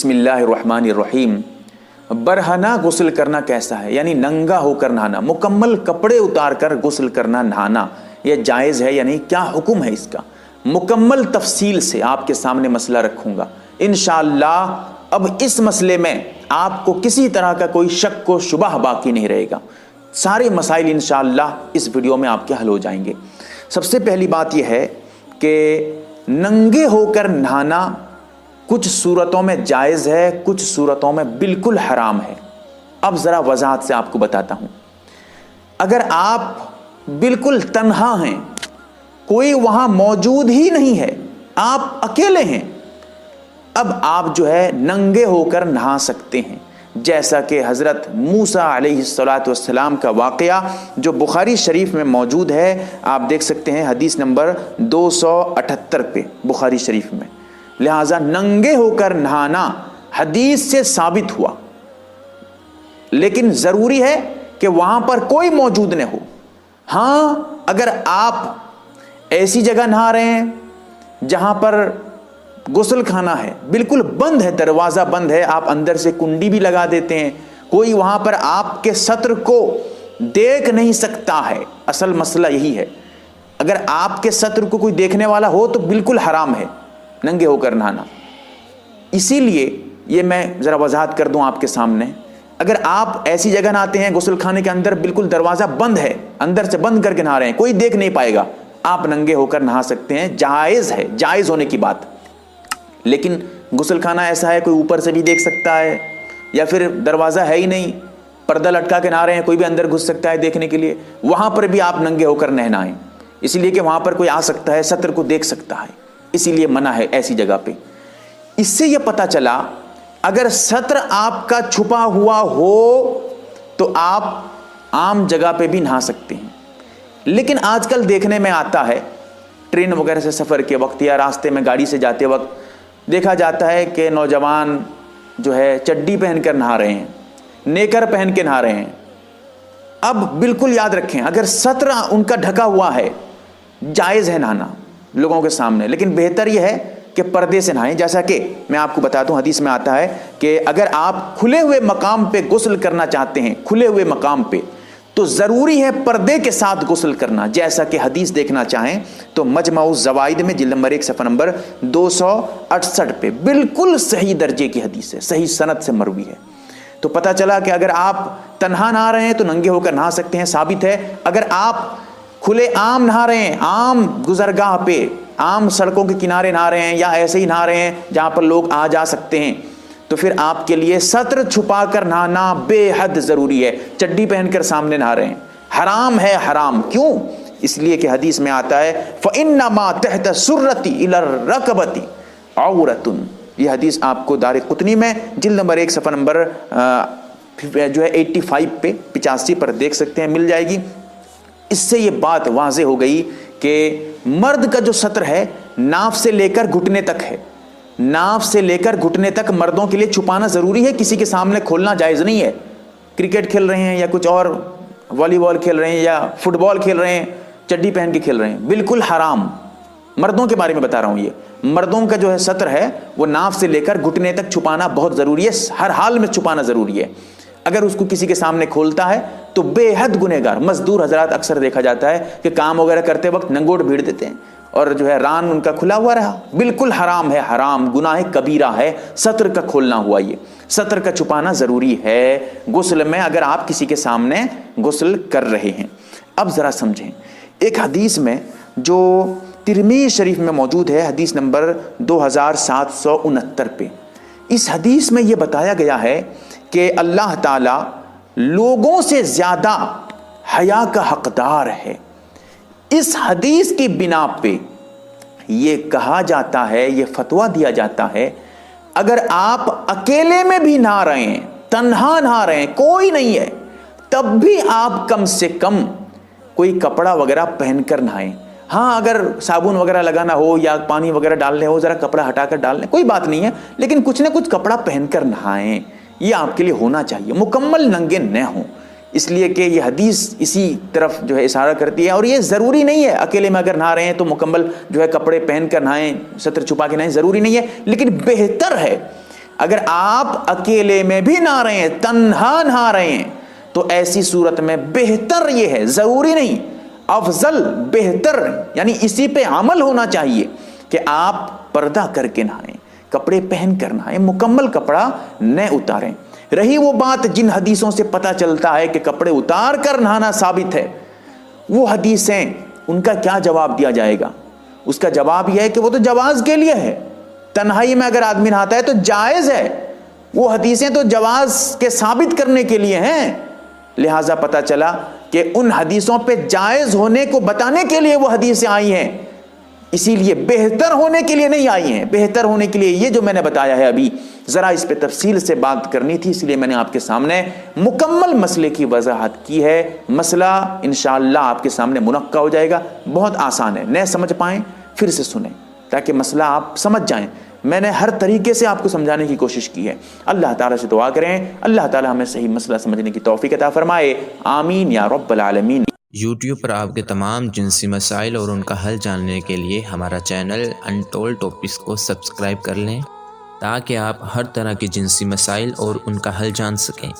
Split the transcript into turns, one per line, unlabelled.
बिस्मिल्लाहिर्रहमानिर्रहीम। बरहना गुस्ल करना कैसा है, यानी नंगा होकर नहाना, मुकम्मल कपड़े उतार कर गुस्ल करना, नहाना, यह जायज़ है या नहीं, क्या हुक्म है इसका, मुकम्मल तफसील से आपके सामने मसला रखूंगा इंशाअल्लाह। अब इस मसले में आपको किसी तरह का कोई शक व शुबह बाकी नहीं रहेगा, सारे मसाइल इंशाअल्लाह इस वीडियो में आपके हल हो जाएंगे। सबसे पहली बात यह है कि नंगे होकर नहाना कुछ सूरतों में जायज़ है, कुछ सूरतों में बिल्कुल हराम है। अब ज़रा वजाहत से आपको बताता हूँ। अगर आप बिल्कुल तन्हा हैं, कोई वहाँ मौजूद ही नहीं है, आप अकेले हैं, अब आप जो है नंगे होकर नहा सकते हैं, जैसा कि हज़रत मूसा अलैहिस्सलातु वस्सलाम का वाक़या जो बुखारी शरीफ में मौजूद है, आप देख सकते हैं हदीस नंबर 278 पे बुखारी शरीफ में। लिहाजा नंगे होकर नहाना हदीस से साबित हुआ, लेकिन ज़रूरी है कि वहाँ पर कोई मौजूद न हो। हाँ, अगर आप ऐसी जगह नहा रहे हैं जहाँ पर गुस्ल खाना है, बिल्कुल बंद है, दरवाज़ा बंद है, आप अंदर से कुंडी भी लगा देते हैं, कोई वहाँ पर आपके सत्र को देख नहीं सकता है। असल मसला यही है, अगर आपके सत्र को कोई देखने वाला हो तो बिल्कुल हराम है नंगे होकर नहाना। इसीलिए ये मैं ज़रा वजाहत कर दूं आपके सामने। अगर आप ऐसी जगह नहाते हैं गुस्ल खाने के अंदर, बिल्कुल दरवाज़ा बंद है, अंदर से बंद करके नहा रहे हैं, कोई देख नहीं पाएगा, आप नंगे होकर नहा सकते हैं, जायज़ है, जायज़ होने की बात। लेकिन गुस्ल खाना ऐसा है कोई ऊपर से भी देख सकता है, या फिर दरवाज़ा है ही नहीं, पर्दा लटका के नहा रहे हैं, कोई भी अंदर घुस सकता है देखने के लिए, वहाँ पर भी आप नंगे होकर नहीं नहाएं, इसलिए कि वहाँ पर कोई आ सकता है, सत्र को देख सकता है, इसीलिए मना है ऐसी जगह पे। इससे यह पता चला अगर सत्र आपका छुपा हुआ हो तो आप आम जगह पे भी नहा सकते हैं। लेकिन आजकल देखने में आता है, ट्रेन वगैरह से सफ़र के वक्त या रास्ते में गाड़ी से जाते वक्त देखा जाता है कि नौजवान जो है चड्डी पहनकर नहा रहे हैं, नेकर पहन के नहा रहे हैं। अब बिल्कुल याद रखें, अगर सत्र उनका ढका हुआ है, जायज़ है नहाना लोगों के सामने, लेकिन बेहतर यह है कि पर्दे से नहाएं। जैसा कि मैं आपको बता दूं, हदीस में आता है कि अगर आप खुले हुए मकाम पे गुस्ल करना चाहते हैं, खुले हुए मकाम पे, तो ज़रूरी है पर्दे के साथ गुस्ल करना। जैसा कि हदीस देखना चाहें तो मजमाउ ज़वाइद में जिल्द नंबर 1 सफ़ा नंबर 268 पे बिल्कुल सही दर्जे की हदीस है, सही सनद से मरवी है। तो पता चला कि अगर आप तन्हा नहा रहे हैं तो नंगे होकर नहा सकते हैं, साबित है। अगर आप खुले आम नहा रहे हैं, आम गुजरगाह पे, आम सड़कों के किनारे नहा रहे हैं, या ऐसे ही नहा रहे हैं जहाँ पर लोग आ जा सकते हैं, तो फिर आपके लिए सत्र छुपा कर नहाना बेहद ज़रूरी है। चड्डी पहनकर सामने नहा रहे हैं, हराम है, हराम। क्यों? इसलिए कि हदीस में आता है फ़इन्नमा तहत सुर्रती इलर रकबती औरतुन। यह हदीस आपको दार कुतनी में जिल्द नंबर 1 सफ़ा नंबर जो है 85 पे 85 पर देख सकते हैं, मिल जाएगी। इससे ये बात वाज़े हो गई कि मर्द का जो सत्र है नाफ से लेकर घुटने तक है, नाफ से लेकर घुटने तक मर्दों के लिए छुपाना ज़रूरी है, किसी के सामने खोलना जायज़ नहीं है। क्रिकेट खेल रहे हैं या कुछ और वॉलीबॉल खेल रहे हैं या फुटबॉल खेल रहे हैं, चड्डी पहन के खेल रहे हैं, बिल्कुल हराम। मर्दों के बारे में बता रहा हूँ, ये मर्दों का जो है सत्र है वो नाफ से लेकर घुटने तक छुपाना बहुत ज़रूरी है, हर हाल में छुपाना ज़रूरी है। अगर उसको किसी के सामने खोलता है तो बेहद गुनहगार। मजदूर हजरात अक्सर देखा जाता है कि काम वगैरह करते वक्त नंगोट भीड़ देते हैं और जो है रान उनका खुला हुआ रहा, बिल्कुल हराम है, हराम, गुनाह कबीरा है सत्र का खोलना हुआ। ये सत्र का छुपाना ज़रूरी है गुस्ल में, अगर आप किसी के सामने गुस्ल कर रहे हैं। अब ज़रा समझें, एक हदीस में जो तिरमिज़ी शरीफ में मौजूद है, हदीस नंबर 2769 पे, इस हदीस में ये बताया गया है कि अल्लाह ताला लोगों से ज़्यादा हया का हकदार है। इस हदीस की बिना पे ये कहा जाता है, ये फतवा दिया जाता है, अगर आप अकेले में भी नहा रहे हैं, तन्हा नहा रहे हैं, कोई नहीं है, तब भी आप कम से कम कोई कपड़ा वगैरह पहनकर नहाएं। हाँ, अगर साबुन वगैरह लगाना हो या पानी वगैरह डालने हो, ज़रा कपड़ा हटाकर डाल लें, कोई बात नहीं है, लेकिन कुछ ना कुछ कपड़ा पहनकर नहाएं, ये आपके लिए होना चाहिए, मुकम्मल नंगे न हों। इसलिए कि ये हदीस इसी तरफ जो है इशारा करती है। और ये ज़रूरी नहीं है अकेले में अगर नहा रहे हैं तो मुकम्मल जो है कपड़े पहन कर नहाएं, सत्र छुपा के नहाएं, ज़रूरी नहीं है, लेकिन बेहतर है اگر آپ اکیلے میں بھی نہا رہے ہیں، تنہا نہا رہے ہیں، تو ایسی صورت میں بہتر یہ ہے، ضروری نہیں، افضل، بہتر، یعنی اسی پہ عمل ہونا چاہیے کہ آپ پردہ کر کے نہائیں، کپڑے پہن کر نہائیں، مکمل کپڑا نہ اتاریں۔ رہی وہ بات جن حدیثوں سے پتہ چلتا ہے کہ کپڑے اتار کر نہانا ثابت ہے، وہ حدیثیں، ان کا کیا جواب دیا جائے گا؟ اس کا جواب یہ ہے کہ وہ تو جواز کے لیے ہے، تنہائی میں اگر آدمی نہاتا ہے تو جائز ہے، وہ حدیثیں تو جواز کے ثابت کرنے کے لیے ہیں۔ لہٰذا پتہ چلا کہ ان حدیثوں پہ جائز ہونے کو بتانے کے لیے وہ حدیثیں آئی ہیں، اسی لیے بہتر ہونے کے لیے نہیں آئی ہیں۔ بہتر ہونے کے لیے یہ جو میں نے بتایا ہے ابھی، ذرا اس پہ تفصیل سے بات کرنی تھی، اس لیے میں نے آپ کے سامنے مکمل مسئلے کی وضاحت کی ہے۔ مسئلہ انشاءاللہ آپ کے سامنے منقع ہو جائے گا، بہت آسان ہے، نہ سمجھ پائیں پھر سے سنیں تاکہ مسئلہ آپ سمجھ جائیں۔ میں نے ہر طریقے سے آپ کو سمجھانے کی کوشش کی ہے۔ اللہ تعالیٰ سے دعا کریں، اللہ تعالیٰ ہمیں صحیح مسئلہ سمجھنے کی توفیق عطا فرمائے، آمین یا رب العالمین۔
یوٹیوب پر آپ کے تمام جنسی مسائل اور ان کا حل جاننے کے لیے ہمارا چینل انٹولڈ ٹاپکس کو سبسکرائب کر لیں تاکہ آپ ہر طرح کے جنسی مسائل اور ان کا حل جان سکیں۔